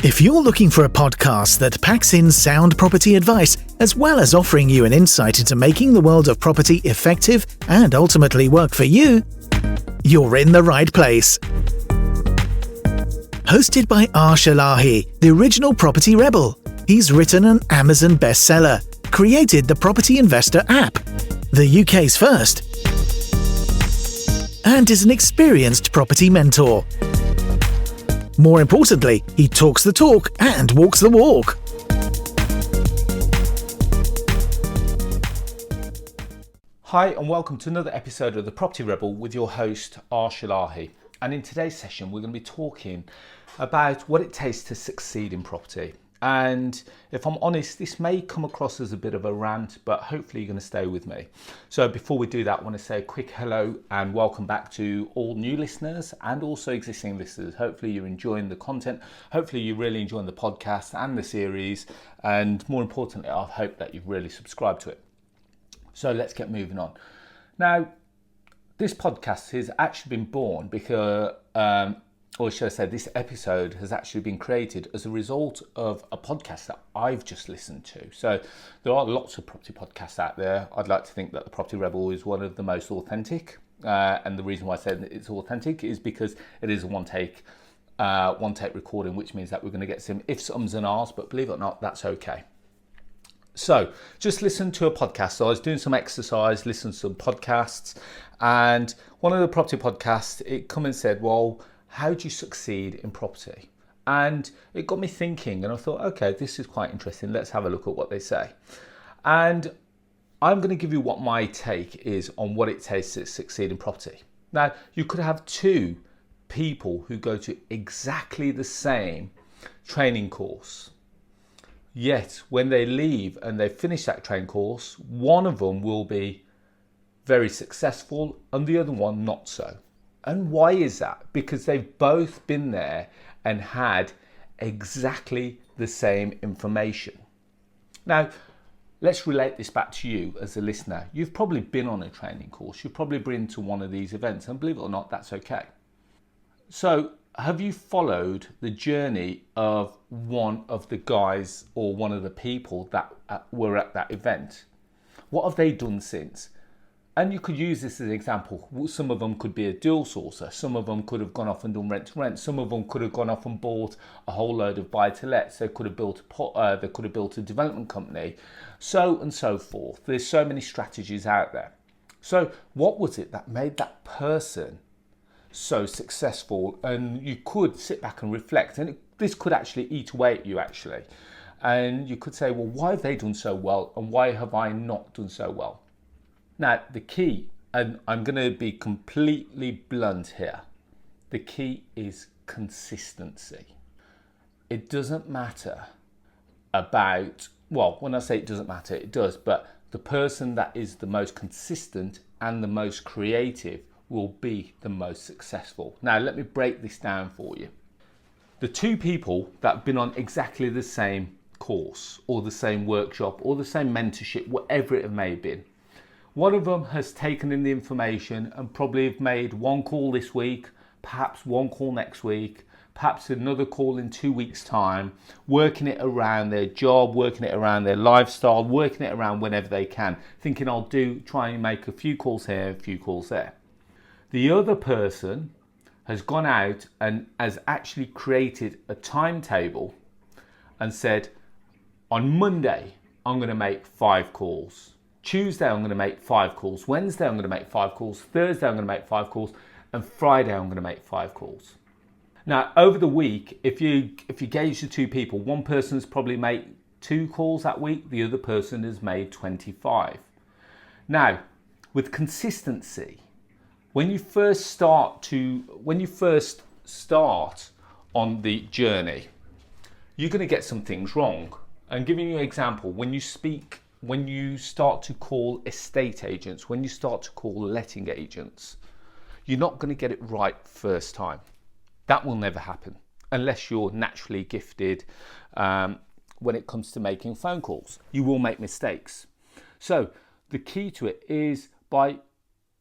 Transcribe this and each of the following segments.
If you're looking for a podcast that packs in sound property advice, as well as offering you an insight into making the world of property effective and ultimately work for you, you're in the right place. Hosted by Arsh, the original property rebel. He's written an Amazon bestseller, created the Property Investor app, the UK's first, and is an experienced property mentor. More importantly, he talks the talk and walks the walk. Hi and welcome to another episode of The Property Rebel with your host Arsh. And in today's session we're going to be talking about what it takes to succeed in property. And if I'm honest, this may come across as a bit of a rant, but hopefully you're going to stay with me. So before we do that, I want to say a quick hello and welcome back to all new listeners and also existing listeners. Hopefully you're enjoying the content. Hopefully you're really enjoying the podcast and the series. And more importantly, I hope that you've really subscribed to it. So let's get moving on. Now, this podcast has actually been born because, or should I say, this episode has actually been created as a result of a podcast that I've just listened to. So there are lots of property podcasts out there. I'd like to think that the Property Rebel is one of the most authentic. And the reason why I said it's authentic is because it is a one take recording, which means that we're going to get some ifs, ums and ahs, but believe it or not, that's okay. So just listen to a podcast. So I was doing some exercise, listened to some podcasts, and one of the property podcasts, it come and said, well, how do you succeed in property? And it got me thinking, and I thought, okay, this is quite interesting. Let's have a look at what they say. And I'm going to give you what my take is on what it takes to succeed in property. Now, you could have two people who go to exactly the same training course. Yet, when they leave and they finish that training course, one of them will be very successful and the other one not so. And why is that? Because they've both been there and had exactly the same information. Now, let's relate this back to you as a listener. You've probably been on a training course. You've probably been to one of these events, and believe it or not, that's okay. So, have you followed the journey of one of the guys or one of the people that were at that event? What have they done since? And you could use this as an example. Some of them could be a dual sourcer. Some of them could have gone off and done rent to rent. Some of them could have gone off and bought a whole load of buy to lets. They could have built a development company, so and so forth. There's so many strategies out there. So what was it that made that person so successful? And you could sit back and reflect, and this could actually eat away at you actually. And you could say, well, why have they done so well and why have I not done so well? Now, the key, and I'm going to be completely blunt here, the key is consistency. It doesn't matter about, well, when I say it doesn't matter, it does, but the person that is the most consistent and the most creative will be the most successful. Now, let me break this down for you. The two people that have been on exactly the same course or the same workshop or the same mentorship, whatever it may have been, one of them has taken in the information and probably have made one call this week, perhaps one call next week, perhaps another call in 2 weeks' time, working it around their job, working it around their lifestyle, working it around whenever they can, thinking I'll try and make a few calls here, a few calls there. The other person has gone out and has actually created a timetable and said, on Monday, I'm going to make 5 calls. Tuesday, I'm going to make 5 calls. Wednesday, I'm going to make 5 calls. Thursday, I'm going to make 5 calls. And Friday, I'm going to make 5 calls. Now, over the week, if you gauge the two people, one person's probably made 2 calls that week. The other person has made 25. Now, with consistency, when you first start on the journey, you're going to get some things wrong. And giving you an example, when you start to call estate agents, when you start to call letting agents, you're not going to get it right first time. That will never happen unless you're naturally gifted when it comes to making phone calls. You will make mistakes. So the key to it is by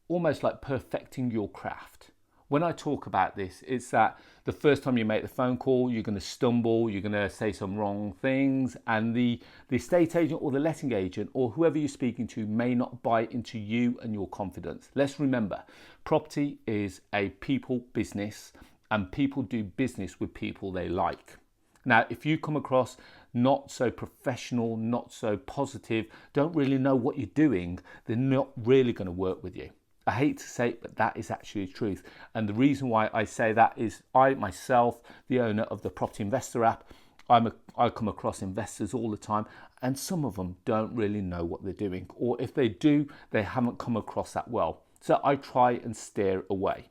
almost like perfecting your craft. When I talk about this, it's that the first time you make the phone call, you're going to stumble, you're going to say some wrong things, and the estate agent or the letting agent or whoever you're speaking to may not buy into you and your confidence. Let's remember, property is a people business, and people do business with people they like. Now, if you come across not so professional, not so positive, don't really know what you're doing, they're not really going to work with you. I hate to say it, but that is actually the truth. And the reason why I say that is I myself, the owner of the Property Investor app, I come across investors all the time, and some of them don't really know what they're doing. Or if they do, they haven't come across that well. So I try and steer away.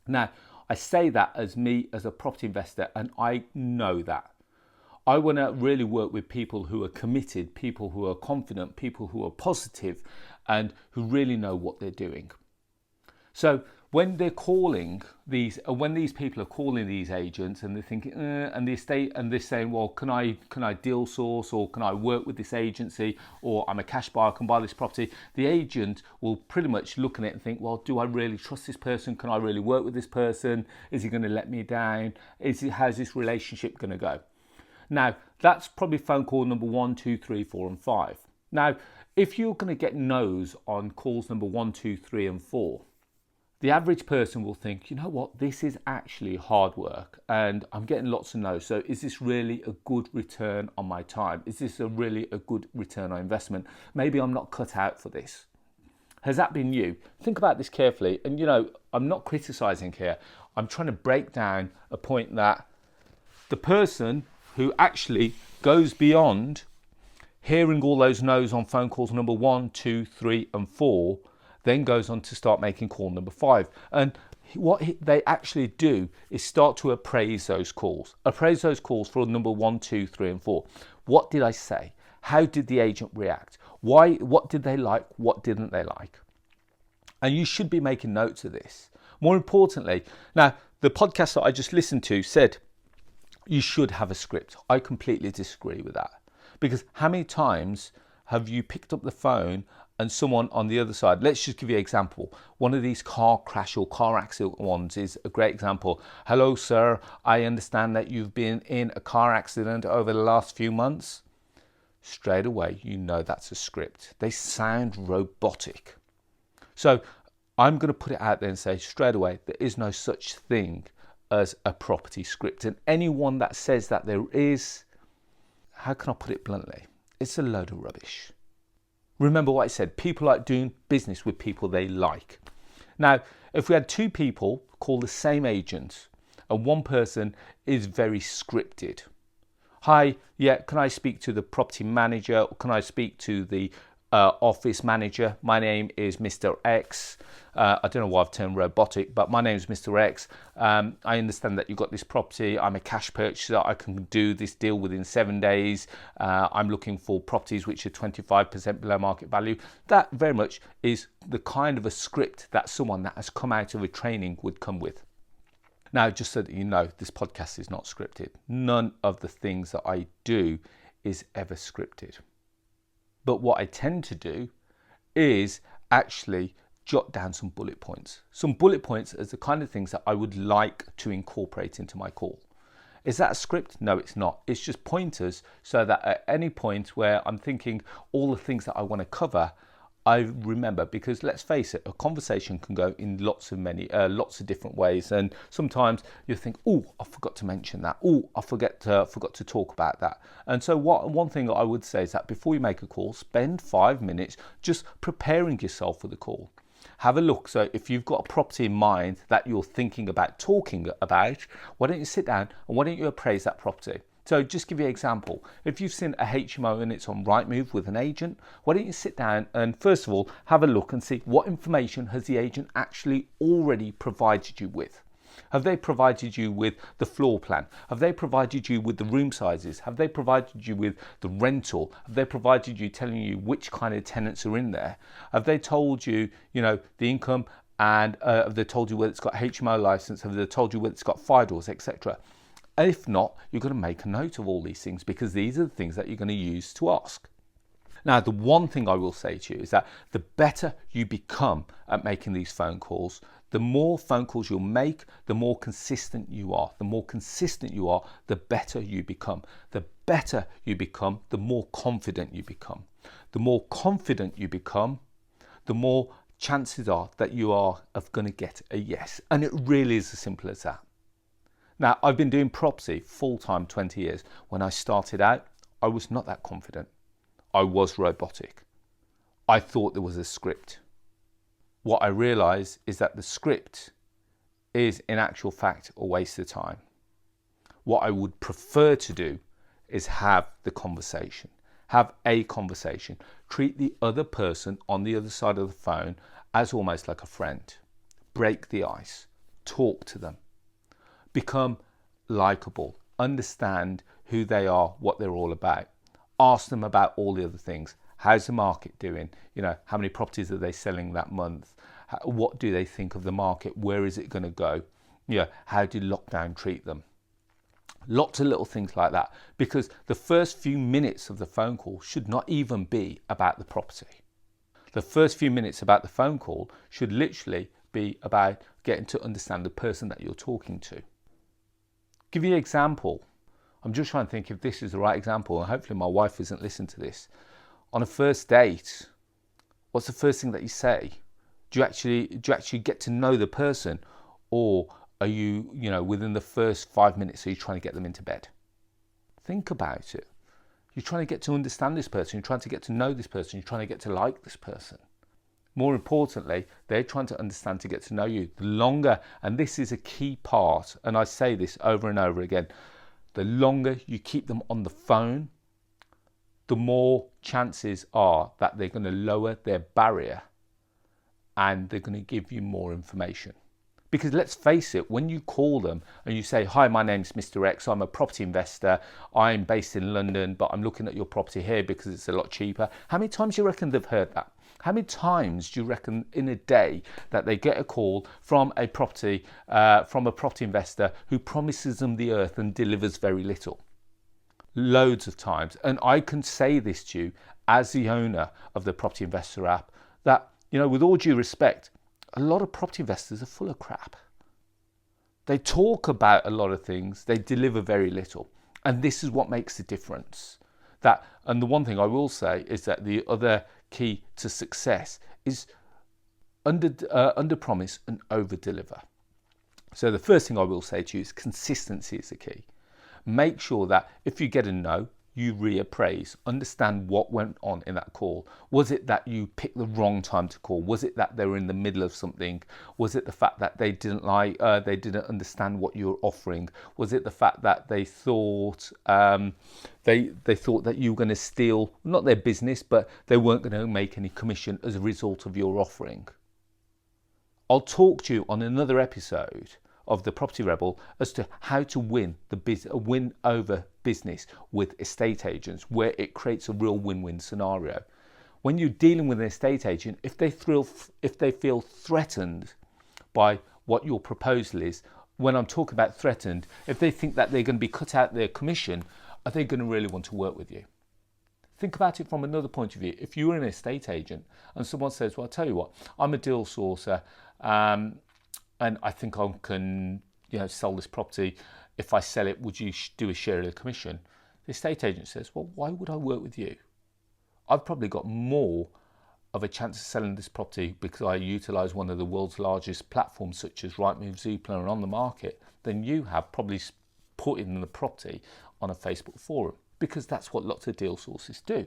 Now, I say that as me as a property investor, and I know that. I want to really work with people who are committed, people who are confident, people who are positive, and who really know what they're doing. So when they're calling when these people are calling these agents and they're thinking, and the estate, and they're saying, well, can I deal source, or can I work with this agency, or I'm a cash buyer, I can buy this property. The agent will pretty much look at it and think, well, do I really trust this person? Can I really work with this person? Is he going to let me down? How's this relationship going to go? Now, that's probably phone call number 1, 2, 3, 4, and 5. Now, if you're going to get no's on calls number 1, 2, 3, and 4, the average person will think, you know what, this is actually hard work and I'm getting lots of no's. So is this really a good return on my time? Is this really a good return on investment? Maybe I'm not cut out for this. Has that been you? Think about this carefully. And, I'm not criticizing here. I'm trying to break down a point that the person who actually goes beyond hearing all those no's on phone calls number 1, 2, 3, and 4, then goes on to start making call number 5. And what they actually do is start to appraise those calls for number 1, 2, 3, and 4. What did I say? How did the agent react? Why? What did they like? What didn't they like? And you should be making notes of this. More importantly, now the podcast that I just listened to said you should have a script. I completely disagree with that. Because how many times have you picked up the phone and someone on the other side, let's just give you an example. One of these car crash or car accident ones is a great example. Hello, sir. I understand that you've been in a car accident over the last few months. Straight away, you know that's a script. They sound robotic. So I'm going to put it out there and say straight away, there is no such thing as a property script. And anyone that says that there is, how can I put it bluntly? It's a load of rubbish. Remember what I said, people like doing business with people they like. Now, if we had 2 people call the same agent and one person is very scripted. Hi, yeah, can I speak to the property manager? Or can I speak to the office manager? My name is Mr. X. I don't know why I've turned robotic, but my name is Mr. X. I understand that you've got this property. I'm a cash purchaser. I can do this deal within 7 days. I'm looking for properties which are 25% below market value. That very much is the kind of a script that someone that has come out of a training would come with. Now, just so that you know, this podcast is not scripted. None of the things that I do is ever scripted. But what I tend to do is actually jot down some bullet points. Some bullet points as the kind of things that I would like to incorporate into my call. Is that a script? No, it's not. It's just pointers so that at any point where I'm thinking all the things that I want to cover, I remember, because let's face it, a conversation can go in lots of different ways, and sometimes you think, oh, I forgot to mention that. Oh, I forgot to talk about that. And so one thing that I would say is that before you make a call, spend 5 minutes just preparing yourself for the call. Have a look. So if you've got a property in mind that you're thinking about talking about, why don't you sit down and why don't you appraise that property? So just give you an example. If you've seen a HMO and it's on Rightmove with an agent, why don't you sit down and first of all, have a look and see what information has the agent actually already provided you with. Have they provided you with the floor plan? Have they provided you with the room sizes? Have they provided you with the rental? Have they provided you telling you which kind of tenants are in there? Have they told you, the income, and have they told you whether it's got HMO license? Have they told you whether it's got fire doors, etc.? If not, you're going to make a note of all these things because these are the things that you're going to use to ask. Now, the one thing I will say to you is that the better you become at making these phone calls, The more phone calls you'll make, the more consistent you are. The more consistent you are, the better you become. The better you become, the more confident you become. The more confident you become, the more chances are that you are going to get a yes. And it really is as simple as that. Now, I've been doing property full-time 20 years. When I started out, I was not that confident. I was robotic. I thought there was a script. What I realised is that the script is in actual fact a waste of time. What I would prefer to do is have the conversation. Have a conversation. Treat the other person on the other side of the phone as almost like a friend. Break the ice. Talk to them. Become likable. Understand who they are, what they're all about. Ask them about all the other things. How's the market doing? How many properties are they selling that month? What do they think of the market? Where is it going to go? How did lockdown treat them? Lots of little things like that, because the first few minutes of the phone call should not even be about the property. The first few minutes about the phone call should literally be about getting to understand the person that you're talking to. Give you an example. I'm just trying to think if this is the right example, and hopefully my wife isn't listening to this. On a first date, what's the first thing that you say? Do you actually get to know the person, or are you, within the first 5 minutes, are you trying to get them into bed? Think about it. You're trying to get to understand this person. You're trying to get to know this person. You're trying to get to like this person. More importantly, they're trying to understand, to get to know you. The longer, and this is a key part, and I say this over and over again, the longer you keep them on the phone, the more chances are that they're going to lower their barrier and they're going to give you more information. Because let's face it, when you call them and you say, hi, my name's Mr. X, I'm a property investor, I'm based in London, but I'm looking at your property here because it's a lot cheaper. How many times do you reckon they've heard that? How many times do you reckon in a day that they get a call from a property investor who promises them the earth and delivers very little? Loads of times. And I can say this to you as the owner of the Property Investor app, that, with all due respect, a lot of property investors are full of crap. They talk about a lot of things, they deliver very little. And this is what makes the difference. And the one thing I will say is that the other key to success is under promise and over deliver. So the first thing I will say to you is consistency is the key. Make sure that if you get a no, you reappraise. Understand what went on in that call. Was it that you picked the wrong time to call? Was it that they were in the middle of something? Was it the fact that they didn't understand what you were offering? Was it the fact that they thought they thought that you were going to steal, not their business, but they weren't going to make any commission as a result of your offering? I'll talk to you on another episode of the Property Rebel as to how to win over business with estate agents, where it creates a real win-win scenario. When you're dealing with an estate agent, if they feel threatened by what your proposal is, when I'm talking about threatened, if they think that they're going to be cut out their commission, are they going to really want to work with you? Think about it from another point of view. If you're an estate agent and someone says, well, I'll tell you what, I'm a deal sourcer, and I think I can, sell this property. If I sell it, would you do a share of the commission? The estate agent says, well, why would I work with you? I've probably got more of a chance of selling this property because I utilise one of the world's largest platforms such as Rightmove, Zoopla and On the Market than you have probably putting the property on a Facebook forum, because that's what lots of deal sources do.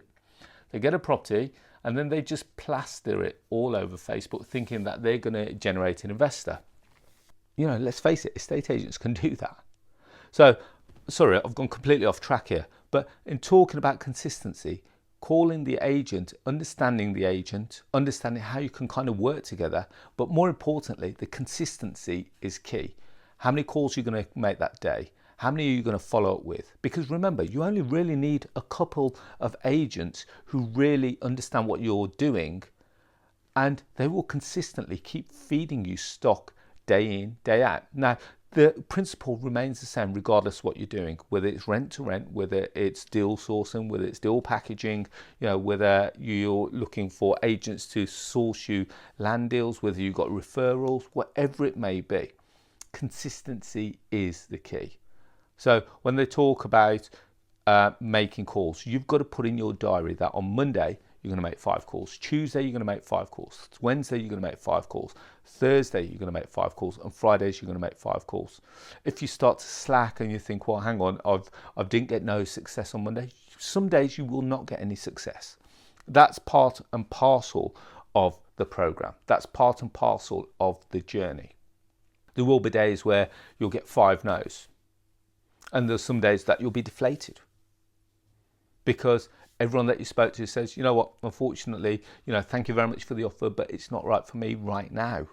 They get a property and then they just plaster it all over Facebook thinking that they're going to generate an investor. Let's face it, estate agents can do that. So, sorry, I've gone completely off track here, but in talking about consistency, calling the agent, understanding how you can kind of work together, but more importantly, the consistency is key. How many calls are you going to make that day? How many are you going to follow up with? Because remember, you only really need a couple of agents who really understand what you're doing, and they will consistently keep feeding you stock day in, day out. Now, the principle remains the same regardless of what you're doing, whether it's rent to rent, whether it's deal sourcing, whether it's deal packaging, whether you're looking for agents to source you land deals, whether you've got referrals, whatever it may be. Consistency is the key. So when they talk about making calls, you've got to put in your diary that on Monday you're going to make 5 calls, Tuesday you're going to make 5 calls, Wednesday you're going to make 5 calls, Thursday you're going to make 5 calls, and Fridays you're going to make 5 calls. If you start to slack and you think, well, hang on, I didn't get no success on Monday, some days you will not get any success. That's part and parcel of the program. That's part and parcel of the journey. There will be days where you'll get 5 no's, and there's some days that you'll be deflated because everyone that you spoke to says, you know what, unfortunately, thank you very much for the offer, but it's not right for me right now.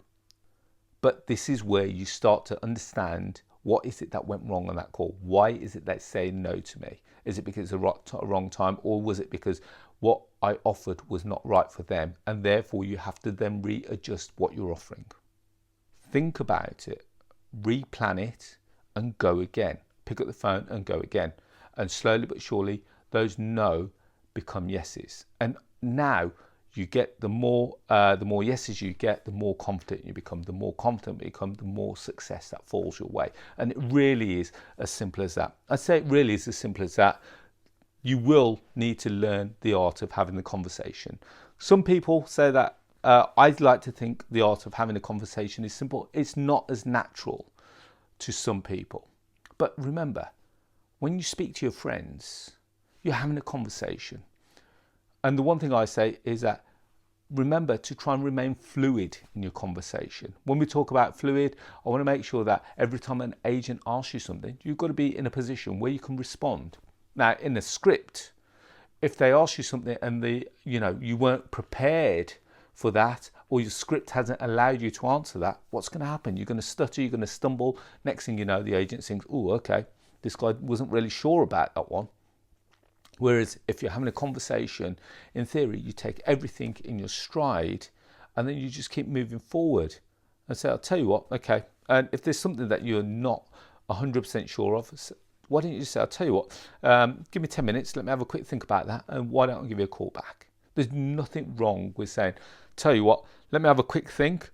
But this is where you start to understand, what is it that went wrong on that call? Why is it they say no to me? Is it because it's a wrong time, or was it because what I offered was not right for them, and therefore you have to then readjust what you're offering? Think about it, replan it, and go again. Pick up the phone and go again. And slowly but surely, those no become yeses. And now you get the more yeses you get, the more confident you become. The more confident you become, the more success that falls your way. And it really is as simple as that. I'd say it really is as simple as that. You will need to learn the art of having the conversation. Some people say that I'd like to think the art of having a conversation is simple. It's not as natural to some people. But remember, when you speak to your friends, you're having a conversation. And the one thing I say is that remember to try and remain fluid in your conversation. When we talk about fluid, I want to make sure that every time an agent asks you something, you've got to be in a position where you can respond. Now, in a script, if they ask you something and you weren't prepared for that, or your script hasn't allowed you to answer that, what's going to happen? You're going to stutter, you're going to stumble. Next thing you know, the agent thinks, oh, okay, this guy wasn't really sure about that one. Whereas if you're having a conversation, in theory, you take everything in your stride and then you just keep moving forward and say, I'll tell you what, okay. And if there's something that you're not 100% sure of, why don't you just say, I'll tell you what, give me 10 minutes, let me have a quick think about that, and why don't I give you a call back? There's nothing wrong with saying, tell you what, let me have a quick think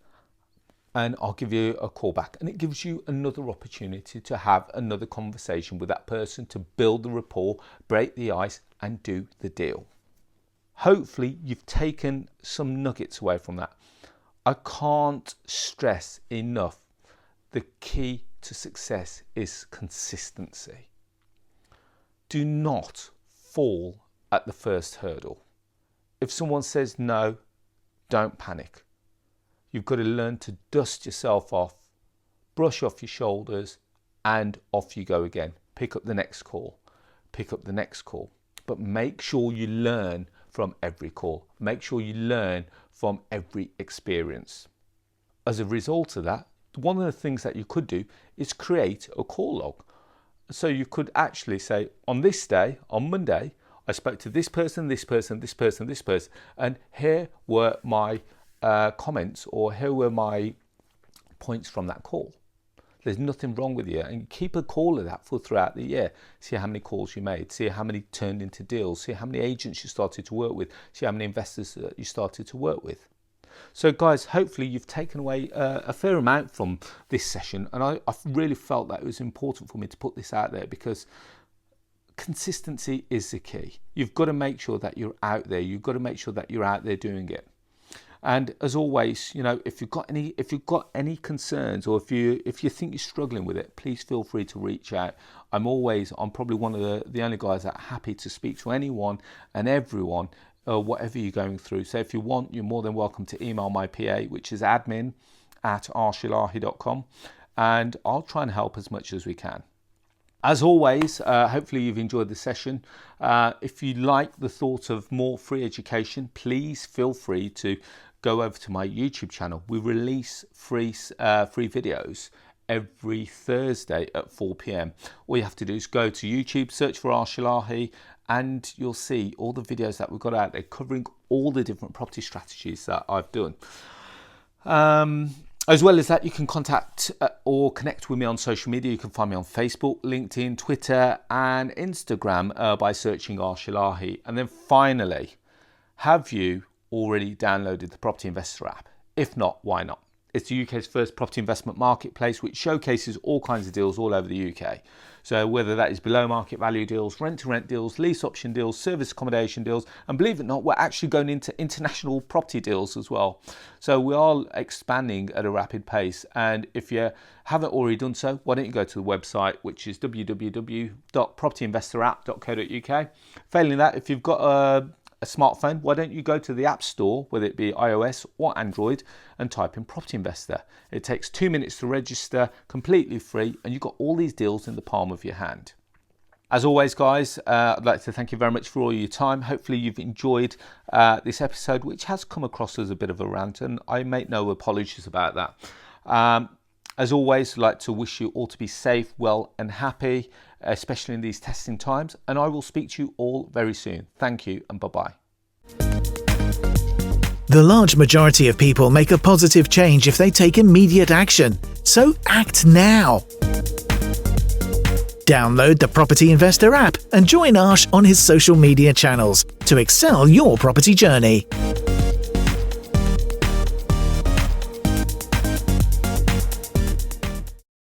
and I'll give you a call back. And it gives you another opportunity to have another conversation with that person, to build the rapport, break the ice, and do the deal. Hopefully you've taken some nuggets away from that. I can't stress enough, the key to success is consistency. Do not fall at the first hurdle. If someone says no, don't panic. You've got to learn to dust yourself off, brush off your shoulders, and off you go again. Pick up the next call. Pick up the next call. But make sure you learn from every call. Make sure you learn from every experience. As a result of that, one of the things that you could do is create a call log. So you could actually say, on this day, on Monday, I spoke to this person, this person, this person, this person, and here were my comments, or here were my points from that call. There's nothing wrong with you, and keep a call of that for throughout the year. See how many calls you made, see how many turned into deals, see how many agents you started to work with, see how many investors that you started to work with. So guys, hopefully you've taken away a fair amount from this session, and I really felt that it was important for me to put this out there, because consistency is the key. You've got to make sure that you're out there. You've got to make sure that you're out there doing it. And as always, if you've got any concerns, or if you think you're struggling with it, please feel free to reach out. I'm probably one of the only guys that are happy to speak to anyone and everyone, whatever you're going through. So if you want, you're more than welcome to email my PA, which is admin@arshelahi.com, and I'll try and help as much as we can. As always, hopefully you've enjoyed the session. If you like the thought of more free education, please feel free to go over to my YouTube channel. We release free videos every Thursday at 4 p.m. All you have to do is go to YouTube, search for Arsh Elahi, and you'll see all the videos that we've got out there covering all the different property strategies that I've done. As well as that, you can contact or connect with me on social media. You can find me on Facebook, LinkedIn, Twitter and Instagram by searching Arsh Elahi. And then finally, have you already downloaded the Property Investor app? If not, why not? It's the UK's first property investment marketplace, which showcases all kinds of deals all over the UK. So whether that is below market value deals, rent-to-rent deals, lease option deals, service accommodation deals, and believe it or not, we're actually going into international property deals as well. So we are expanding at a rapid pace. And if you haven't already done so, why don't you go to the website, which is www.propertyinvestorapp.co.uk. Failing that, if you've got a smartphone, why don't you go to the App Store, whether it be iOS or Android, and type in Property Investor. It takes 2 minutes to register, completely free, and you've got all these deals in the palm of your hand. As always, guys, I'd like to thank you very much for all your time. Hopefully you've enjoyed this episode, which has come across as a bit of a rant, and I make no apologies about that. As always, I'd like to wish you all to be safe, well and happy, especially in these testing times. And I will speak to you all very soon. Thank you and bye-bye. The large majority of people make a positive change if they take immediate action. So act now. Download the Property Investor app and join Arsh on his social media channels to excel your property journey.